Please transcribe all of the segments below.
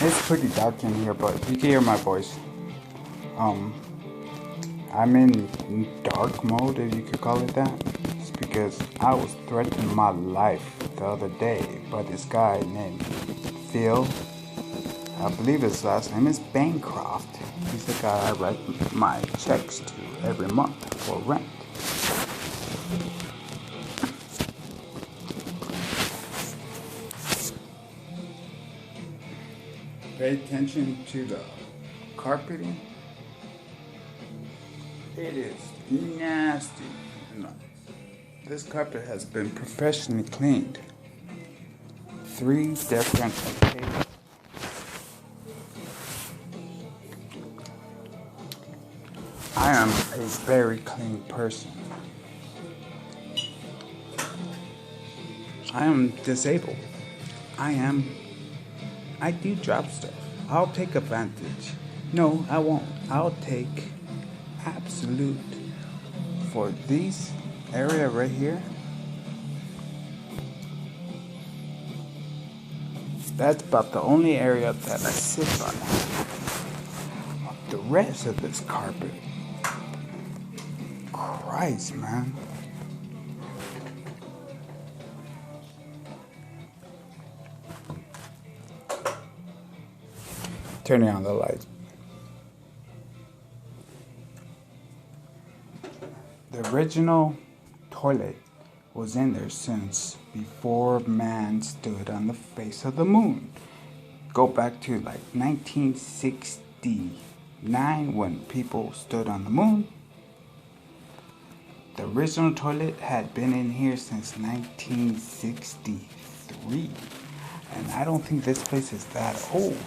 It's pretty dark in here, but you can hear my voice. I'm in dark mode, if you could call it that. It's because I was threatening my life the other day by this guy named Phil. I believe his last name is Bancroft. He's the guy I write my checks to every month for rent. Pay attention to the carpeting. It is nasty. This carpet has been professionally cleaned 3 different occasions. I am a very clean person. I am disabled. I do drop stuff. I'll take advantage. No, I won't. I'll take absolute for this area right here. That's about the only area that I sit on. The rest of this carpet, Christ, man. Turning on the lights. The original toilet was in there since before man stood on the face of the moon. Go back to like 1969 when people stood on the moon. The original toilet had been in here since 1963. And I don't think this place is that old.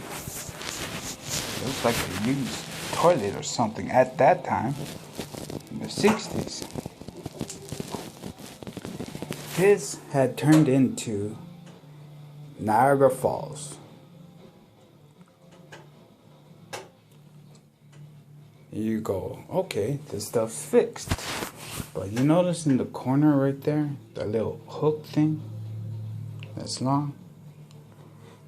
It looks like a used toilet or something at that time, in the 60s. His had turned into Niagara Falls. You go, okay, this stuff's fixed. But you notice in the corner right there, that little hook thing that's long?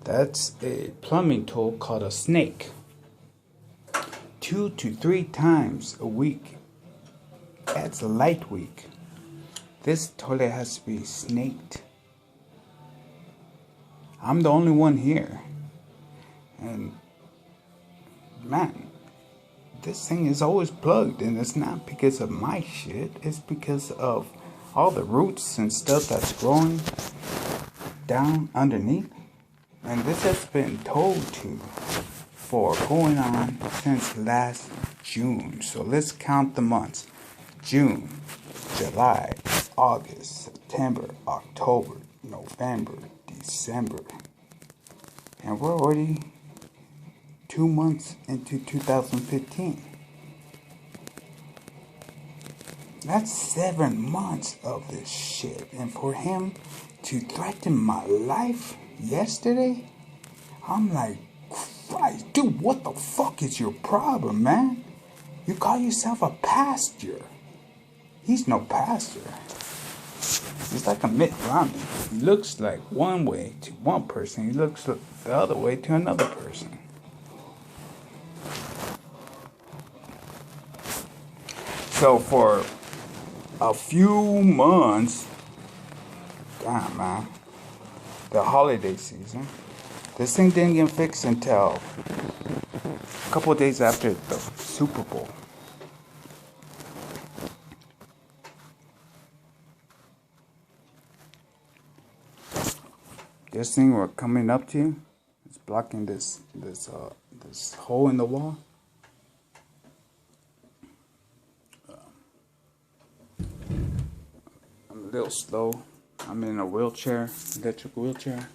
That's a plumbing tool called a snake. 2 to 3 times a week. That's a light week. This toilet has to be snaked. I'm the only one here. And man, this thing is always plugged, and it's not because of my shit. It's because of all the roots and stuff that's growing down underneath. And this has been told to for going on since last June. So let's count the months. June, July, August, September, October, November, December. And we're already 2 months into 2015. That's 7 months of this shit. And for him to threaten my life yesterday, I'm like, Christ, dude, what the fuck is your problem, man? You call yourself a pastor. He's no pastor. He's like a Mitt Romney. He looks like one way to one person. He looks the other way to another person. So for a few months, damn, man, the holiday season, this thing didn't get fixed until a couple of days after the Super Bowl. This thing we're coming up to is blocking this hole in the wall. I'm a little slow. I'm in a wheelchair, electric wheelchair.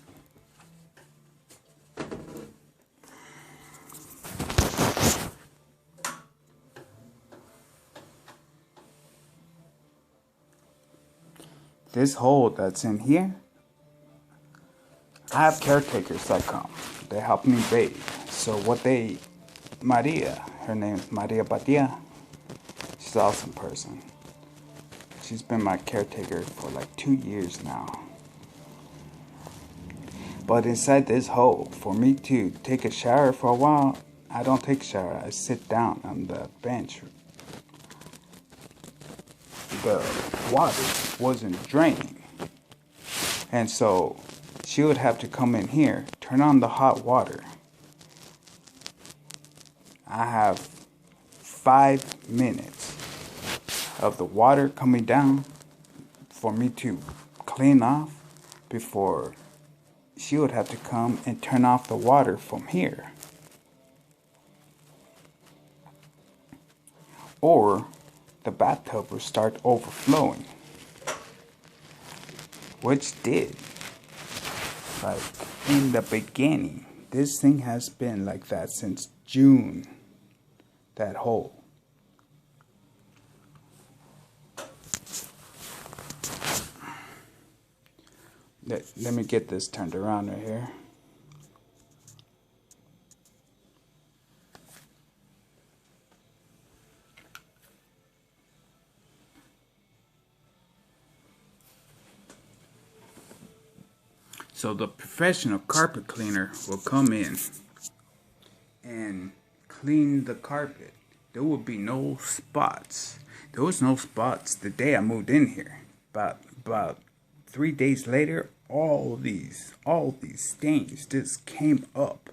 This hole that's in here, I have caretakers that come. They help me bathe. So Maria, her name is Maria Batia. She's an awesome person. She's been my caretaker for like 2 years now. But inside this hole, for me to take a shower for a while, I don't take a shower. I sit down on the bench. The water wasn't draining. And so she would have to come in here, turn on the hot water. I have 5 minutes of the water coming down for me to clean off before she would have to come and turn off the water from here. Or the bathtub would start overflowing, which did. Like in the beginning, this thing has been like that since June. That hole. Let me get this turned around right here. So the professional carpet cleaner will come in and clean the carpet. There will be no spots. There was no spots the day I moved in here. About 3 days later, all these stains just came up.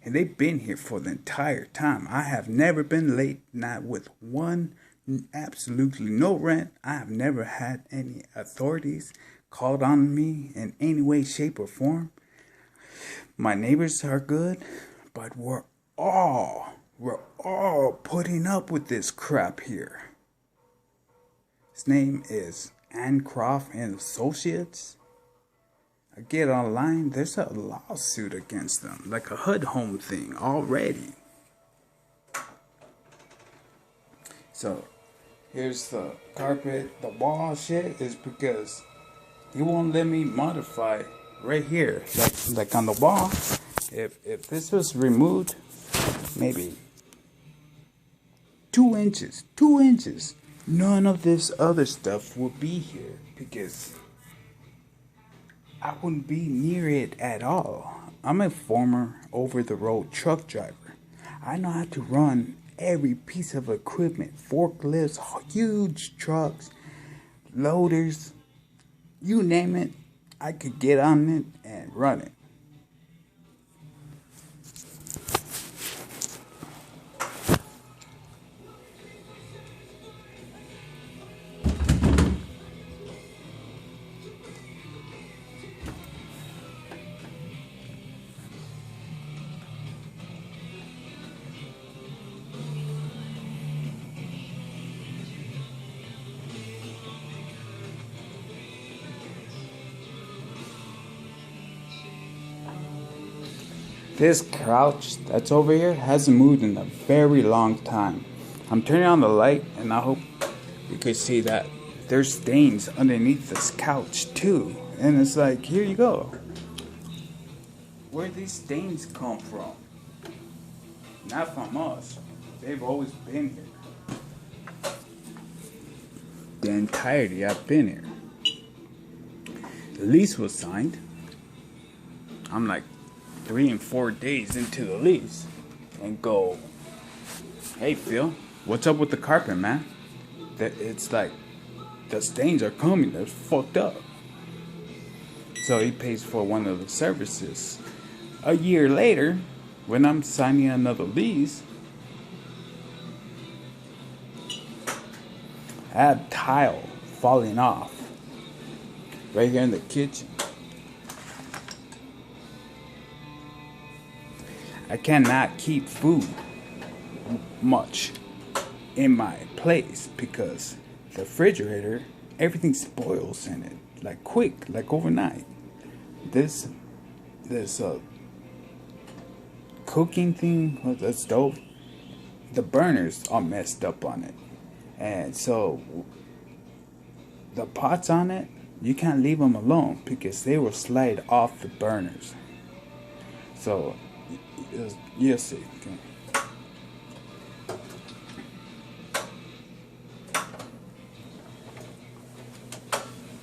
And they've been here for the entire time. I have never been late, not with absolutely no rent. I have never had any authorities called on me in any way, shape, or form. My neighbors are good, but we're all putting up with this crap here. His name is Ancroft and Associates. I get online, there's a lawsuit against them, like a HUD home thing already. So here's the carpet. The wall shit is because he won't let me modify right here, like on the wall. If this was removed, maybe 2 inches, none of this other stuff would be here because I wouldn't be near it at all. I'm a former over-the-road truck driver. I know how to run every piece of equipment, forklifts, huge trucks, loaders, you name it, I could get on it and run it. This couch that's over here hasn't moved in a very long time. I'm turning on the light and I hope you could see that there's stains underneath this couch too. And it's like, here you go. Where these stains come from? Not from us. They've always been here. The entirety I've been here. The lease was signed. I'm like 3 and 4 days into the lease and go, hey Phil, what's up with the carpet, man? It's like the stains are coming. They're fucked up. So he pays for one of the services. A year later, when I'm signing another lease, I had tile falling off right here in the kitchen. I cannot keep food much in my place because the refrigerator, everything spoils in it, like quick, like overnight. This cooking thing with the stove, the burners are messed up on it. And so the pots on it, you can't leave them alone because they will slide off the burners. So you'll see. Okay.